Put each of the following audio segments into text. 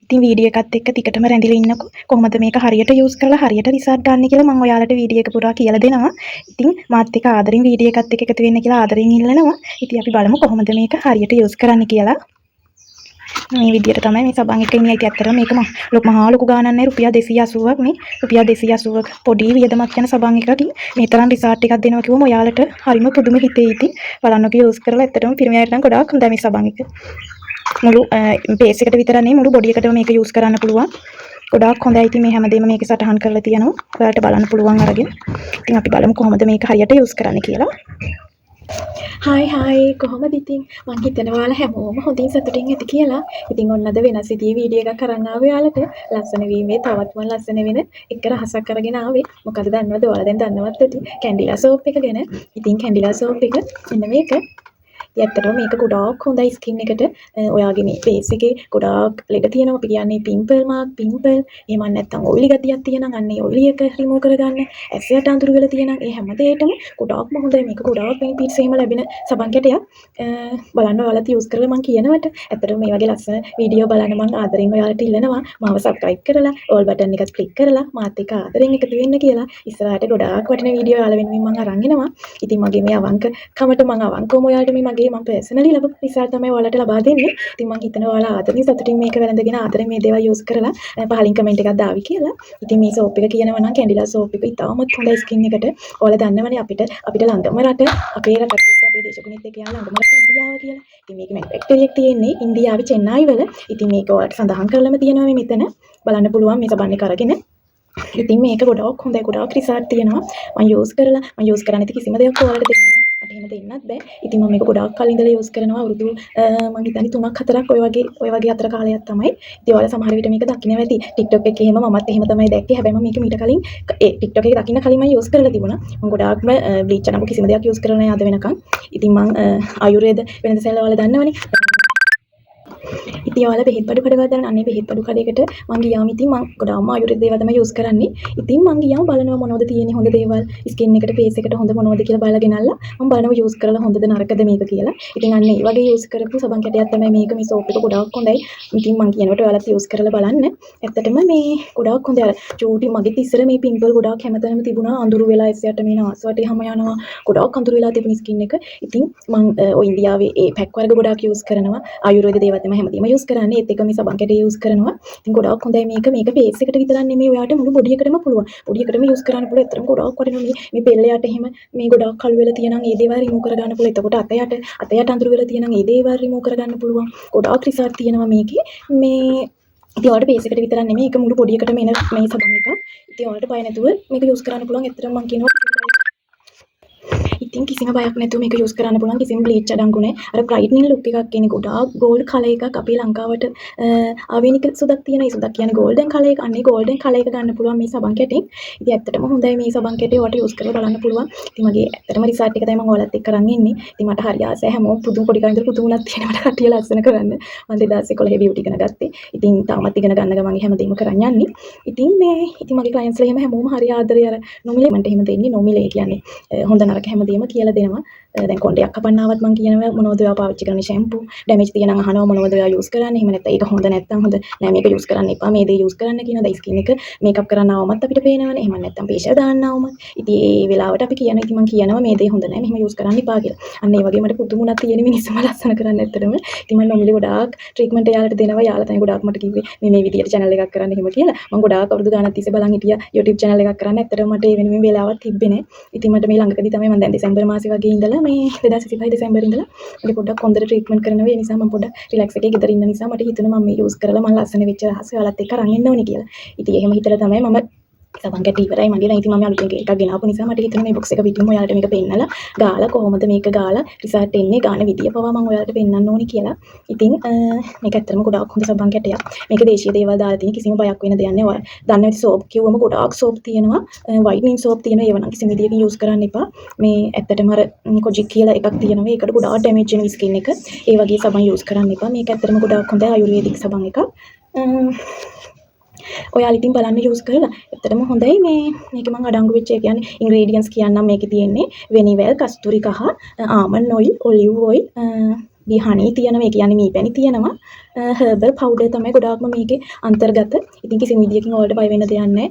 ඉතින් වීඩියෝ එකත් එක්ක ටිකටම රැඳිලා ඉන්නකො කොහොමද මේක හරියට යූස් කරලා හරියට රිසල්ට් ගන්න කියලා මම ඔයාලට වීඩියෝ එක පුරා කියලා දෙනවා. ඉතින් මාත් එක්ක ආදරෙන් වීඩියෝ එකත් එක්ක එකතු වෙන්න කියලා ආදරෙන් ඉල්ලනවා. ඉතින් අපි බලමු කොහොමද මේක හරියට යූස් කරන්න කියලා. මේ විදියට තමයි මේ සබන් එක ඉන්නේ. ඉතින් ඇත්තටම මේක මහා ලොකු ගාණක් නෑ. රුපියල් 280ක් නේ. රුපියල් 280ක පොඩි වියදමක් යන සබන් එකකින් මේ තරම් රිසල්ට් එකක් දෙනවා කිව්වම ඔයාලට හරිම පුදුම හිතෙයි. ඉතින් බලන්නකෝ යූස් කරලා ඇත්තටම පිරිමියාට නම් ගොඩාක් හොඳයි මේ සබන් එක. මුළු බේස් එකට විතර නෙමෙයි මුළු බොඩි එකටම මේක යූස් කරන්න පුළුවන්. ගොඩාක් හොඳයි. ඉතින් මේ හැමදේම මේකේ සටහන් කරලා තියෙනවා. ඔයාලට බලන්න පුළුවන් අරගෙන. ඉතින් අපි බලමු කොහොමද මේක හරියට යූස් කරන්න කියලා. හායි කොහොමද ඉතින් මං හිතනවා ඔයාලා හැමෝම හොඳින් සතුටින් ඇති කියලා. ඉතින් ඔන්න අද වෙනස් විදිහේ වීඩියෝ එකක් අරන් ආවේ ඔයාලට. ලස්සන වීමේ තවත්ම ලස්සන වෙන එක රහසක් අරගෙන ආවේ. මොකද දන්නවද ඔයාලා දැන් දන්නවත් ඇති කැන්ඩිලා සෝප් එක ගැන. ඉතින් කැන්ඩිලා සෝප් එක මෙන්න මේක. ඇත්තටම මේක ගොඩාක් හොඳයි ස්කින් එකට. ඔයාගේ මේ ෆේස් එකේ ගොඩාක් ලෙඩ තියෙනවා. අපි කියන්නේ පිම්පල් මාක් පිම්පල්. එහෙම නැත්නම් ඔයිලි ගතියක් තියෙනවා. අන්න ඒ ඔයිලි එක රිමූව් කරගන්න. ඇස් යට අඳුරු වෙලා තියෙනවා. ඒ හැම දෙයකටම ගොඩාක්ම හොඳයි. මේක ගොඩාක් බෙනිෆිට්ස් එහෙම ලැබෙන සබන් කැටයක්. බලන්න ඔයාලත් යූස් කරලා මම කියනවට. ඇත්තටම මේ වගේ ලස්සන වීඩියෝ බලන්න මම ආදරෙන් ඔයාලට ඉල්ලනවා. මාව සබ්ස්ක්‍රයිබ් කරලා ඕල් බටන් එකත් ක්ලික් කරලා මාත් එක්ක ආදරෙන් එකතු වෙන්න කියලා. ඉස්සරහට ගොඩාක් වටින වීඩියෝ ඔයාලා වෙනුවෙන් මම අරන් එනවා. ඉතින් මගේ මේ අවංක කමට මම අවංකවම ඔයාලට මේ මගේ මම පර්සනලි ලැබපු රිසල්ට් තමයි ඔයාලට ලබා දෙන්නේ. ඉතින් මම හිතනවා ඔයාලා ආදරෙන් සතුටින් මේක වැළඳගෙන ආදරෙන් මේ දේවල් යූස් කරලා පහලින් කමෙන්ට් එකක් දාවි කියලා. ඉතින් මේ සෝප් එක කියනවා නම් කැන්ඩිලා සෝප් එක ඉතාමත් හොඳයි ස්කින් එකට. ඔයාලා දන්නවනේ අපිට ළඟම රට අපේ රටත් එක්ක අපේ දේශගුණෙත් එක්ක යාලා ළඟම රට ඉන්දියාව කියලා. ඉතින් මේක මැනුෆැක්චරින් එක තියෙන්නේ ඉන්දියාවේ චෙන්නයි වල. ඉතින් මේක ඔයාලට සඳහන් කරලම තියෙනවා මේ මෙතන. බලන්න පුළුවන් මේ සබන් එක අරගෙන. ඉතින් මේක ගොඩක් හොඳයි ගොඩාක් රිසල්ට් තියෙනවා. මම යූස් කරන්නේ නැති කිසිම දෙයක් ඔයාලට දෙන්නේ නැහැ. මට එහෙම දෙන්නත් බෑ. ඉතින් මම මේක ගොඩාක් කලින් ඉඳලා යූස් කරනවා. අවුරුදු මම හිතන්නේ 3ක් 4ක් ඔය වගේ අතර කාලයක් තමයි. ඉතින් ඔයාලා සමහර විට මේක දකින්න ඇති. TikTok එකේ එහෙම මමත් එහෙම තමයි දැක්කේ. හැබැයි මම මේක මීට කලින් TikTok එකේ දකින්න කලින් මම යූස් කරලා තිබුණා. මම ගොඩාක්ම බ්ලීච් අනපු කිසිම දෙයක් යූස් කරලා නැහැ අද වෙනකන්. ඉතින් මම ආයුර්වේද වෙනද සැල ඔයාලා දන්නවනේ. ඉතින් ඔයාලා බෙහෙත් බඩු කඩ ගන්න අනේ බෙහෙත් බඩු කඩේකට මං ගියාම ඉතින් මං ගොඩාක්ම ආයුර්වේද දේවල් තමයි යූස් කරන්නේ. ඉතින් මං ගියාම බලනවා මොනවද තියෙන්නේ හොඳ දේවල් ස්කින් එකට ෆේස් එකට හොඳ මොනවද කියලා බලලා ගෙනල්ලා මං බලනවා යූස් කරලා හොඳද නරකද මේක කියලා. ඉතින් අන්න ඒ වගේ යූස් කරපු සබන් කැටයක් තමයි මේක. මේ සෝප් එක ගොඩාක් හොඳයි. ඉතින් මං කියනකොට ඔයාලත් යූස් කරලා බලන්න. ඇත්තටම මේ ගොඩාක් හොඳයි. අර චූටි මගෙත් ඉස්සර මේ පිම්පල් ගොඩාක් හැමතැනම තිබුණා. අඳුරු වෙලා ඇස්සයට මේ නාසයට හැම යනවා. ගොඩාක් අඳුරු වෙලා තිබුණ ස්කින් එක. ඉතින් මං ඔය ඉන්දියාවේ ඒ පැක් වර්ග ගොඩාක් යූස් කරනවා. ආයුර්වේද දේවල් තමයි හැමදේම යූස් කරන්නේ. ඒත් එක මේ සබන් කැටේ යූස් කරනවා. ඉතින් ගොඩාක් හොඳයි මේක. මේක ෆේස් එකට විතරක් නෙමෙයි ඔයාට මුළු බොඩි එකටම පුළුවන්. බොඩි එකටම යූස් කරන්න පුළුවන්. ඒතරම් ගොඩාක් වටිනවා මේ පෙල්ලයට එහෙම මේ ගොඩාක් කළු වෙලා තියෙනම් ඒ දේවල් රිමූව් කරගන්න පුළුවන්. එතකොට අතයට අඳුරු වෙලා තියෙනම් ඒ දේවල් රිමූව් කරගන්න පුළුවන්. ගොඩාක් රිසල්ට් තියෙනවා මේකේ. මේ ඉතින් ඔයාලට ෆේස් එකට විතරක් නෙමෙයි ඒක මුළු බොඩි එකටම එන මේ සබන් එක. ඉතින් ඔයාලට බය නැතුව මේක යූස් කරන්න පුළුවන්. ඒතරම් මම කියනවා ඉතින් කිසිම බයක් නැතුව මේක යූස් කරන්න පුළුවන්. කිසිම බ්ලීච් අඩංගු නැහැ. අර බ්‍රයිට්නින් ලුක් එකක් එන්නේ ගොඩාක් ගෝල්ඩ් කලර් එකක් අපේ ලංකාවට ආවේනික සුදක් තියෙන. ඒ සුදක් කියන්නේ ගෝල්ඩන් කලර් එක. අන්නේ ගෝල්ඩන් කලර් එක ගන්න පුළුවන් මේ සබන් කැටෙන්. ඉතින් ඇත්තටම හොඳයි මේ සබන් කැටේ. ඔයාලට යූස් කරලා බලන්න පුළුවන්. ඉතින් මගේ ඇත්තටම රිසල්ට් එක තමයි මම ඔයාලත් එක්ක අරන් ඉන්නේ. ඉතින් මට හරි ආසයි හැමෝම පුදුම පොඩි කාලේ ඉඳලා පුදුමලක් තියෙනවා මට කට්ටිය ලස්සන කරන්න. මම 2011 බියුටි ඉගෙන ගත්තේ. ඉතින් තාමත් ඉගෙන ගන්න ගමන් හැමදේම කරන් යන්නේ. ඉතින් මගේ ක්ලයන්ට්ස්ලා එහෙම හැමෝම හරි ආදරේ අර නොමිලේ මන්ට එහෙම දෙන්නේ. නොමිලේ කියන්නේ හොඳ නරක හැමදේම කියලා දෙනවා. දැන් කොණ්ඩයක් කපන්න ආවත් මම කියනවා මොනවද ඔයා පාවිච්චි කරන්නේ ෂැම්පූ ඩැමේජ් තියෙනවා අහනවා මොනවද ඔයා යූස් කරන්නේ. එහෙම නැත්නම් ඒක හොඳ නැත්නම් හොඳ නෑ මේක යූස් කරන්න එපා මේ දේ යූස් කරන්න කියනවා. දැන් ස්කින් එක මේකප් කරන්න ආවමත් අපිට පේනවනේ. එහෙම නැත්නම් ෆේෂියල් දාන්න ආවමත් ඉතින් ඒ වෙලාවට අපි කියනවා ඉතින් මම කියනවා මේ දේ හොඳ නෑ මෙහෙම යූස් කරන්න එපා කියලා. අන්න ඒ වගේ මට පුදුමුණක් තියෙන මිනිස්සුම ලස්සන කරන්න ඇත්තටම. ඉතින් මම නොමිලේ ගොඩාක් ට්‍රීට්මන්ට් යාලට දෙනවා. යාලා තමයි ගොඩාක් මට කිව්වේ මේ විදියට channel එකක් කරන්න එහෙම කියලා. මම ගොඩාක් අවුරුදු ගාණක් තිස්සේ බලන් හිටියා YouTube channel එකක් කරන්න. ඇත්තටම මට ඒ වෙනුවෙන් වෙලාවක් තිබ්බේ නෑ. ඉතින් මට මේ ළඟකදී තමයි මම දැන් දෙසැම්බර් මාසේ වගේ ඉඳලා මේ 2025 දෙසැම්බර් ඉඳලා මට පොඩ්ඩක් හොඳට ට්‍රීට්මන්ට් කරනවා. ඒ නිසා මම පොඩ්ඩක් රිලැක්ස් එකේ ගෙදර ඉන්න නිසා මට හිතුණා මම මේ යූස් කරලා මම ලස්සන වෙච්ච රහස ඔයාලත් එක්ක අරන් එන්න ඕනේ කියලා. ඉතින් එහෙම හිතලා තමයි මම සබන් කැටි ඉවරයි මගේ. දැන් ඉතින් මම අලුතෙන් එකක් ගෙනාපු නිසා මට හිතුණා මේ බොක්ස් එක පිටින්ම ඔයාලට මේක පෙන්නලා ගාලා කොහොමද මේක ගාලා රිසල්ට් එන්නේ ගාන විදිය පවා මම ඔයාලට පෙන්නන්න ඕනේ කියලා. ඉතින් මේක ඇත්තටම ගොඩාක් හොඳ සබන් කැටයක්. මේක දේශීය දේවල් දාලා තියෙන කිසිම බයක් වෙන දෙයක් නෑ. ඔයාලා දන්න ඇති සෝප් කිව්වම ගොඩාක් සෝප් තියෙනවා. වයිට්නින් සෝප් තියෙනවා. ඒව නම් කිසිම විදියකින් යූස් කරන්න එපා. මේ ඇත්තටම අර කොජික් කියලා එකක් තියෙනවා. ඒකට ගොඩාක් ඩැමේජ් වෙන ස්කින් එක. ඒ වගේ සබන් යූස් කරන්න එපා. මේක ඇත්තටම ගොඩාක් හොඳ ආයුර්වේදික් සබන් එකක්. ඔයාලා ඉතින් බලන්න යූස් කරලා ඇත්තටම හොඳයි. මේක මම අඩංගු වෙච්ච ඒ කියන්නේ ඉන්ග්‍රීඩියන්ට්ස් කියන්නම් මේකේ තියෙන්නේ වෙනිවෙල් කස්තුරි කහ ආමන්ඩ් ඔයිල් ඔලිව් ඔයිල් හනි තියෙනවා. ඒ කියන්නේ මී පැණි තියෙනවා. හර්බල් පවුඩර් තමයි ගොඩාක්ම මේකේ අන්තර්ගත. ඉතින් කිසිම විදියකින් ඔයාලට බය වෙන්න දෙයක් නැහැ.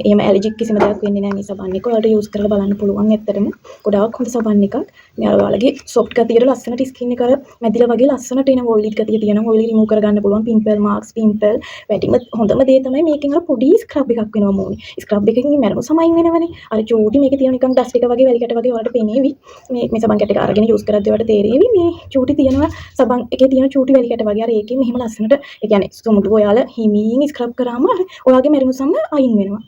එහෙම ඇලර්ජික් කිසිම දෙයක් වෙන්නේ නැහැ මේ සබන් එක. ඔයාලට යූස් කරලා බලන්න පුළුවන්. ඇත්තටම ගොඩාක් හොඳ සබන් එකක්. මේ ඔයාලගේ සොෆ්ට් ගතියට ලස්සනට ස්කින් එක මැදිලා වගේ ලස්සනට එන ඔයිලි ගතිය තියෙනවා. ඔයිලි රිමූව් කරගන්න පුළුවන්. පිම්පල් මාක්ස් පිම්පල් වැඩිම හොඳම දේ තමයි මේකෙන් අර පොඩි ස්ක්‍රබ් එකක් වෙනවා මූණේ. ස්ක්‍රබ් එකකින් මැරෙමු සමයින් වෙනවනේ. අර චූටි මේකේ තියෙන නිකන් ඩස්ට් එක වගේ වැලි කැට වගේ ඔයාලට පෙනේවි. මේ සබන් කැට එක අරගෙන යූස් කරද්දී ඔයාලට තේරෙවි මේ චූටි තියෙනවා සබන් එකේ තියෙන චූටි වැලි කැට වගේ. අර ඒකෙන් මෙහෙම ලස්සනට ඒ කියන්නේ සුමුදු ඔයාලා හිමින් ස්ක්‍රබ් කරාම ඔයාගේ මැරුණු සම අයින් වෙනවා.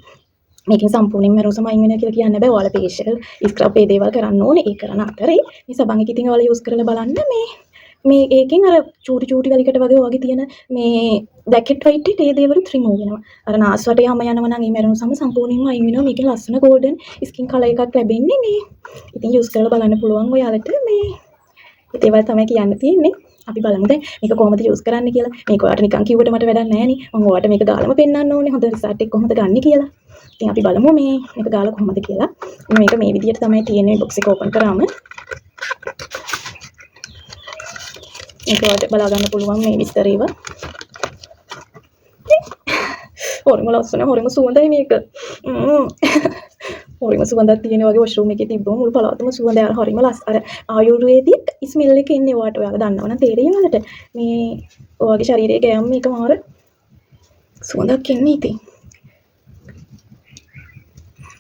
මේකෙන් සම්පූර්ණයෙන්ම මැරුණු සම අයින් වෙනවා කියලා කියන්න බෑ. ඔයාලා ෆේෂියල් ස්ක්‍රබ් ඒ දේවල් කරන්න ඕනේ. ඒ කරන අතරේ මේ සබන් එක ඉතින් ඔයාලා යූස් කරලා බලන්න මේ ඒකෙන් අර චූටි වැලිකට වගේ වගේ තියෙන මේ බ්ලැක් හෙඩ් වයිට් හෙඩ් ඒ දේවලුත් රිමූව් වෙනවා. අර නාස් වටේ යම යනවා නම් ඒ මැරුණු සම සම්පූර්ණයෙන්ම අයින් වෙනවා. මේකෙන් ලස්සන ගෝල්ඩන් ස්කින් කලර් එකක් ලැබෙන්නේ මේ. ඉතින් යූස් කරලා බලන්න පුළුවන් ඔයාලට මේ ඒ දේවල් තමයි කියන්න තියෙන්නේ. අපි බලමු දැන් මේක කොහොමද යූස් කරන්න කියලා. මේක ඔයාලට නිකන් කිව්වට මට වැඩක් නැහැ නේ. මම ඔයාලට මේක ගාලම පෙන්නන්න ඕනේ. හොඳ රිසල්ට් එක කොහොමද ගන්න කියලා. ඉතින් අපි බලමු මේක ගාලා කොහොමද කියලා. මේක මේ විදිහට තමයි තියෙන්නේ බොක්ස් එක ඕපන් කරාම. මේක ඔයාලට බලා ගන්න පුළුවන් මේ විස්තර ඒවා. හොරම ලස්සන හොරම සුවඳයි මේක. හොරම සුවඳක් තියෙන වගේ වොෂ්රූම් එකේ තිබ්බම මුළු පළාතම සුවඳ අර හොරම අර ආයුර්වේදික් ස්මෙල් එක ඉන්නේ ඔයාලට. ඔයාලා දන්නවනම් තේරෙයි ඔයාලට. මේ ඔයාගේ ශරීරයේ ගෑම් මේක මාර සුවඳක් එන්නේ ඉතින්.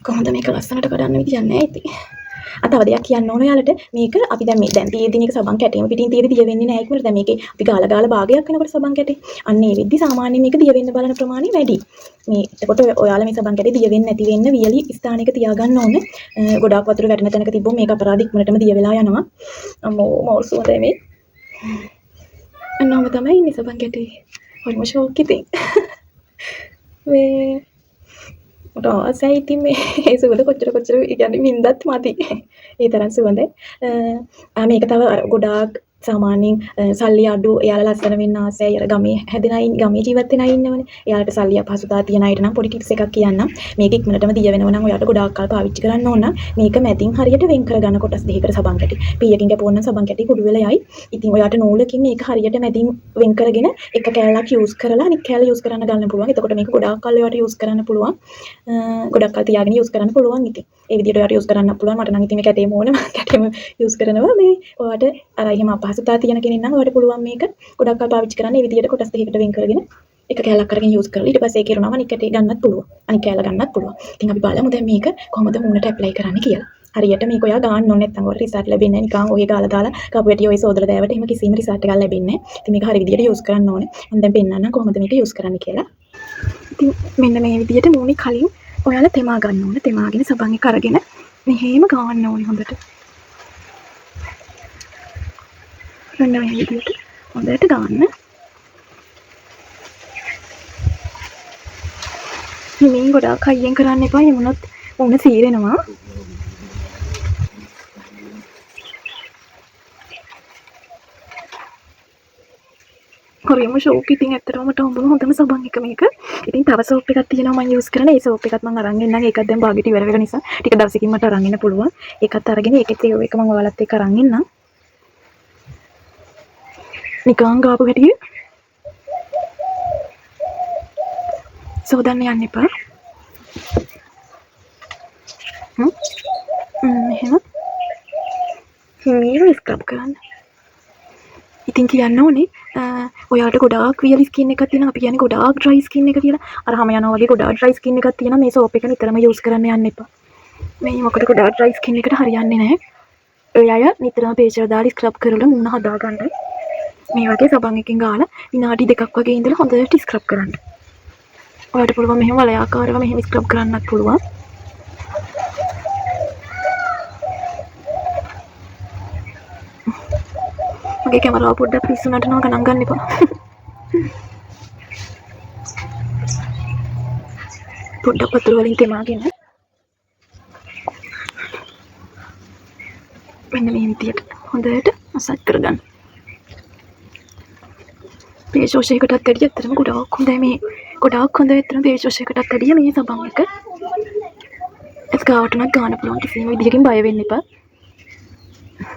කොහොමද මේක ලස්සනට කඩන්න විදියක් නැහැ ඉතින්. තව දෙයක් කියන්න ඕන ඔයාලට මේක අපි දැන් තියෙද්දි මේක සබන් කැටේම පිටින් තියෙද්දි දිය වෙන්නේ නැහැ ඉක්මනට. දැන් මේකේ අපි ගාලා භාගයක් වෙනකොට සබන් කැටේ. අන්න ඒ වෙද්දි සාමාන්‍යයෙන් මේක දිය වෙන්න බලන ප්‍රමාණය වැඩි. මේ එතකොට ඔයාලා මේ සබන් කැටේ දිය වෙන්නේ නැති වෙන්න වියලි ස්ථානයක තියාගන්න ඕනේ. ගොඩාක් වතුර වැටෙන තැනක තිබ්බොත් මේක අපරාධ ඉක්මනටම දිය වෙලා යනවා. අම්මෝ මෝල් සුවඳයි මේ. අන්නම තමයි ඉන්නේ සබන් කැටේ. හරිම ෂෝක් ඉතින්. මේ මට ආසයි ඉතින් මේ සුවඳ කොච්චර කියන්නේ වින්දත් මදි. ඒ තරම් සුවඳයි. මේක තව ගොඩාක් සාමාන්‍යයෙන් සල්ලි අඩු එයාලා ලස්සන වෙන්න ආසයි. අර ගමේ හැදෙන අය ගමේ ජීවත් වෙන අය ඉන්නවනේ. එයාලට සල්ලි අපහසුතාව තියෙන අයට නම් පොඩි ටිප්ස් එකක් කියන්නම්. මේක ඉක්මනටම දිය වෙනව නම් ඔයාලට ගොඩාක් කල් පාවිච්චි කරන්න ඕන නම් මේක මැදින් හරියට වෙන් කරගන්න කොටස් දෙකකට සබන් කැටි. පීයකින් කැපුවොත් නම් සබන් කැටි කුඩු වෙලා යයි. ඉතින් ඔයාලට නූලකින් මේක හරියට මැදින් වෙන් කරගෙන එක කෑල්ලක් යූස් කරලා අනිත් කෑල්ල යූස් කරන්න ගන්න පුළුවන්. එතකොට මේක ගොඩාක් කල් ඔයාලට යූස් කරන්න පුළුවන්. ගොඩක් කල් තියාගෙන යූස් කරන්න පුළුවන් ඉතින්. ඒ විදිහට ඔයාලට යූස් කරන්න පුළුවන්. මට නම් ඉතින් මේ කැටේම ඕන. කැටේම යූස් කරනවා මේ ඔයාලට අර එහෙම අපහසුතාව තියෙන කෙනෙක් නම් ඔයාලට පුළුවන් මේක ගොඩක් කල් පාවිච්චි කරන්න. මේ විදිහට කොටස් දෙකකට වෙන් කරගෙන එක කෑල්ලක් අරගෙන යූස් කරලා ඊට පස්සේ ඒක ඉරුණාම අනිත් කැටේ ගන්නත් පුළුවන්. අනිත් කෑල්ල ගන්නත් පුළුවන්. ඉතින් අපි බලමු දැන් මේක කොහොමද මූණට ඇප්ලයි කරන්න කියලා. හරියට මේක ඔයා ගන්න ඕනේ නැත්නම් ඔයාලට රිසල්ට් ලැබෙන්නේ නැහැ. නිකන් ඔය ගාලා දාලා කපු වැටිය ඔය සෝදලා දෑවට එහෙම කිසිම රිසල්ට් එකක් ලැබෙන්නේ නැහැ. ඉතින් මේක හරි විදිහට යූස් කරන්න ඕනේ. මම දැන් පෙන්නන්නම් කොහොමද මේක යූස් කරන්න කියලා. ඉතින් මෙන්න මේ විදිහට මූණේ කලින් ඔයාලා තෙමා ගන්න ඕනේ. තෙමාගෙන සබන් එක අරගෙන මෙහෙම ගන්න ඕනේ හොඳට. මෙන්න මේ විදිහට හොඳට ගන්න. මේ ගොඩාක් හයියෙන් කරන්න එපා. එමුණත් මුණ සීරෙනවා. හරියම ෂෝක් ඉතින් ඇත්තටම මට හම්බුන හොඳම සබන් එක මේක. ඉතින් තව සෝප් එකක් තියෙනවා මම යූස් කරන. ඒ සෝප් එකත් මම අරන් එන්නම්. ඒකත් දැන් භාගෙට ඉවර වෙන නිසා ටික දවසකින් මට අරන් එන්න පුළුවන්. ඒකත් අරගෙන ඒකෙත් ඒ එක මම ඔයාලත් එක්ක අරන් එන්නම්. නිකන් ගාපු හැටි සෝදන්න යන්න එපා. එහෙම මේක ස්ක්‍රබ් කරන්න. ඉතින් කියන්න ඕනේ ඔයාලට ගොඩාක් වියලි ස්කින් එකක් තියෙනවා. අපි කියන්නේ ගොඩාක් ඩ්‍රයි ස්කින් එක කියලා. අර හැම යනවා වගේ ගොඩාක් ඩ්‍රයි ස්කින් එකක් තියෙනවා. මේ සෝප් එක නිතරම යූස් කරන්න යන්න එපා. මේ මොකද ගොඩාක් ඩ්‍රයි ස්කින් එකට හරියන්නේ නැහැ. ඔය අය නිතරම පේස්ටර් දාලා ස්ක්‍රබ් කරලා මුණ හදා ගන්න. මේ වගේ සබන් එකකින් ගාලා විනාඩි 2ක් වගේ ඉඳලා හොඳට ස්ක්‍රබ් කරන්න. ඔයාලට පුළුවන් මෙහෙම වලයාකාරව මෙහෙම ස්ක්‍රබ් කරන්නත් පුළුවන්. මගේ කැමරාව පොඩ්ඩක් පිස්සුනට නෝ ගණන් ගන්න එපා. පොඩ්ඩක් වතුර වලින් තෙමාගෙන මෙන්න මේ විදියට හොඳට මසාජ් කරගන්න. ෆේස් වොෂ් එකකටත් වැඩිය ඇත්තටම ගොඩාක් හොඳයි මේ. ගොඩාක් හොඳයි ඇත්තටම ෆේස් වොෂ් එකකටත් වැඩිය මේ සබන් එක. ඒක ගාවට නම් ගන්න පුළුවන් කිසිම විදිහකින් බය වෙන්න එපා.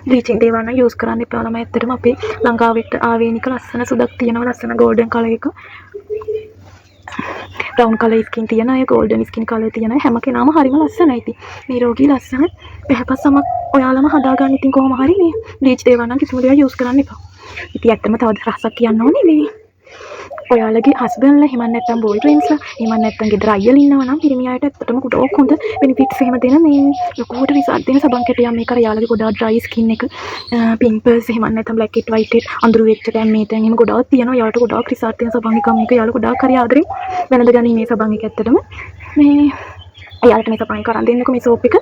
බ්ලීචින් දේවල් නම් යූස් කරන්න එපා ළමයි. ඇත්තටම අපේ ලංකාවට ආවේනික ලස්සන සුදක් තියෙනවා, ලස්සන ගෝල්ඩන් කලර් එක. බ්‍රවුන් කලර් ස්කින් තියන අය, ගෝල්ඩන් ස්කින් කලර් තියන අය හැම කෙනාම හරිම ලස්සනයි. ඉතින් නිරෝගී ලස්සන පැහැපත් සමක් ඔයාලම හදාගන්න. ඉතින් කොහොම හරි මේ බ්ලීච් දේවල් නම් කිසිම දෙයක් යූස් කරන්න එපා. ඉතින් ඇත්තම තව රසක් කියන්න ඕනේ මේ ඔයාලගේ හස්බන්ඩ්ලා එහෙම නැත්නම් බෝයි ෆ්‍රෙන්ඩ්ස්ලා එහෙම නැත්නම් ගෙදර අයියලා ඉන්නවා නම් පිරිමි අයට ඇත්තටම ගොඩක් හොඳ බෙනිෆිට්ස් එහෙම දෙන මේ ලොකුවට රිසල්ට් දෙන සබන් කැටයක් මේක අර යාළුවගේ ගොඩාක් ඩ්‍රයි ස්කින් එක පිම්පල්ස් එහෙම නැත්නම් බ්ලැක් හෙඩ් වයිට් හෙඩ් අඳුරු වෙච්ච තැන් මේ තැන් එහෙම ගොඩාක් තියෙනවා. යාළුවට ගොඩාක් රිසල්ට් දෙන සබන් එකක් මේක. යාළුවා ගොඩාක් හරි ආදරෙන් වැළඳගනි මේ සබන් එක ඇත්තටම මේ යාළුවට මේ සබන් එක අරන් දෙන්නකො මේ සෝප් එක.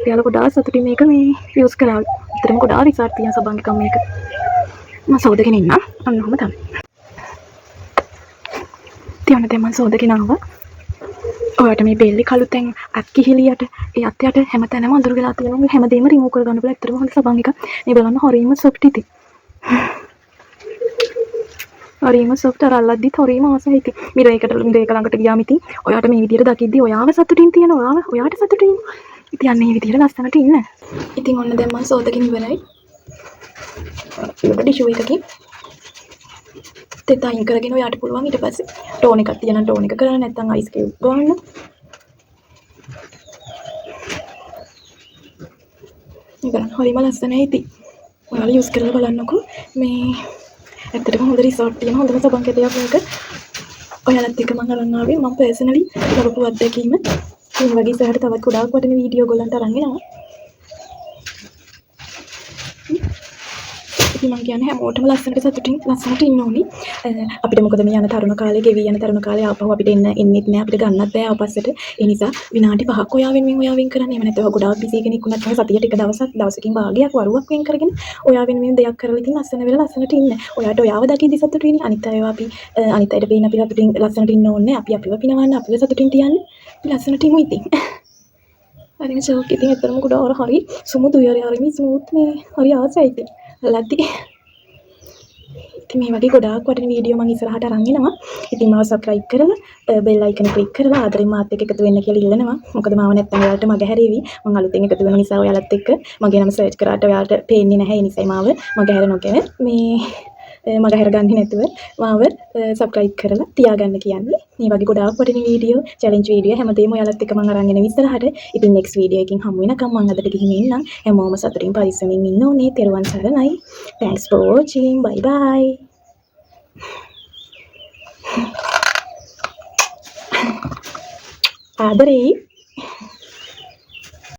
යාළුවා ගොඩාක් සතුටින් මේක මේ යූස් කරා. ඇත්තටම ගොඩාක් රිසල්ට් තියෙන සබන් එකක් මේක. මම සෝදගෙන ඉන්න. අන්න ඔහම තමයි. තියන්න දැන් මම සෝදගෙන ආවා. ඔයාලට මේ බෙල්ලේ කළු තැන් අත් කිහිලියට ඒ අත් යට හැමතැනම අඳුරු වෙලා තියෙනවා. හැමදේම රිමූව් කරගන්න පුළුවන්. ඇත්තටම හොඳ සබන් එකක්. මේ බලන්න හොරීම සොෆ්ට් ඉතින්. හොරීම සොෆ්ට් අර අල්ලද්දිත් හොරීම ආසයි ඉතින්. මිරර් එක ළඟට ගියාම ඉතින් ඔයාලට මේ විදියට දකිද්දි ඔයාව සතුටින් තියෙනවා. ඔයාට සතුටින්. ඉතින් අන්න මේ විදියට ලස්සනට ඉන්න. ඉතින් ඔන්න දැන් මම සෝදගෙන ඉවරයි. ටිෂු එකකින් තෙත අයින් කරගෙන ඔයාට පුළුවන් ඊට පස්සේ ටෝන් එකක් තියනම් ටෝන් එක කරන්න, නැත්නම් අයිස් කියුබ් ගන්න. ඉතින් හරිම ලස්සනයි ඉතින්. ඔයාලා යූස් කරලා බලන්නකෝ. මේ ඇත්තටම හොඳ රිසල්ට් තියෙන හොඳම සබන් කැටයක් මේක. ඔයාලත් එක්ක මම අරන් ආවේ. මම පර්සනලි ලබපු අත්දැකීම. මේ වගේ ඉස්සරහට තවත් ගොඩාක් වටින වීඩියෝ ඔයගොල්ලන්ට අරන් එනවා. ඉතින් මම කියන්නේ හැමෝටම ලස්සනට සතුටින් ලස්සනට ඉන්න ඕනි. අපිට මොකද මේ යන තරුණ කාලේ ගෙවි යන තරුණ කාලේ ආපහු අපිට එන්නෙත් නෑ, අපිට ගන්නත් බෑ ආපස්සට. ඒ නිසා විනාඩි 5ක් ඔයා වෙන් කරන්න. එහෙම නැත්නම් ගොඩාක් බිසි කෙනෙක් වුණත් තමයි සතියට එක දවසකින් භාගයක් වරුවක් වෙන් කරගෙන ඔයා වෙනුවෙන් දෙයක් කරලා ඉතින් ලස්සන වෙලා ලස්සනට ඉන්න. ඔයාට ඔයාව දකිද්දි සතුටු වෙන්නේ. අනිත් අයව අපි අනිත් අයට පේන අපි සතුටින් ලස්සනට ඉන්න ඕනේ. අපි අපිව පිනවන්න, අපිව සතුටින් තියන්න. අපි ලස්සනට ඉමු ඉතින්. හරිම ෂෝක් ඉතින් ඇත්තටම ගොඩාක් හරි සුමුදුයි. හරි ස්මූත් මේ හරි ආසයි ඉතින්. ලද්දි. ඉතින් මේ වගේ ගොඩාක් වටින වීඩියෝ මම ඉස්සරහට අරන් එනවා. ඉතින් මාව සබ්ස්ක්‍රයිබ් කරලා බෙල් අයිකන් ක්ලික් කරලා ආදරෙන් මාත් එක්ක එකතු වෙන්න කියලා ඉල්ලනවා. මොකද මාව නැත්තම් ඔයාලට මග හැරෙවි. මම අලුතෙන් එකතු වෙන නිසා ඔයාලත් එක්ක මගේ නම සර්ච් කරාට ඔයාලට පේන්නේ නැහැ. ඒ නිසායි මාව මග හැර නොගෙන මේ මග හැරගන්නේ නැතුව මාව සබ්ස්ක්‍රයිබ් කරලා තියාගන්න කියන්නේ. මේ වගේ ගොඩාක් වටින වීඩියෝ, චැලෙන්ජ් වීඩියෝ හැමදේම ඔයාලත් එක්ක මම අරන් එන ඉස්සරහට. ඉතින් next වීඩියෝ එකකින් හමු වෙනකම් මම අදට ගිහින් එන්නම්. හැමෝම සතුටින් පරිස්සමින් ඉන්න ඕනේ. තෙරුවන් සරණයි. Thanks for watching. Bye bye. ආදරේ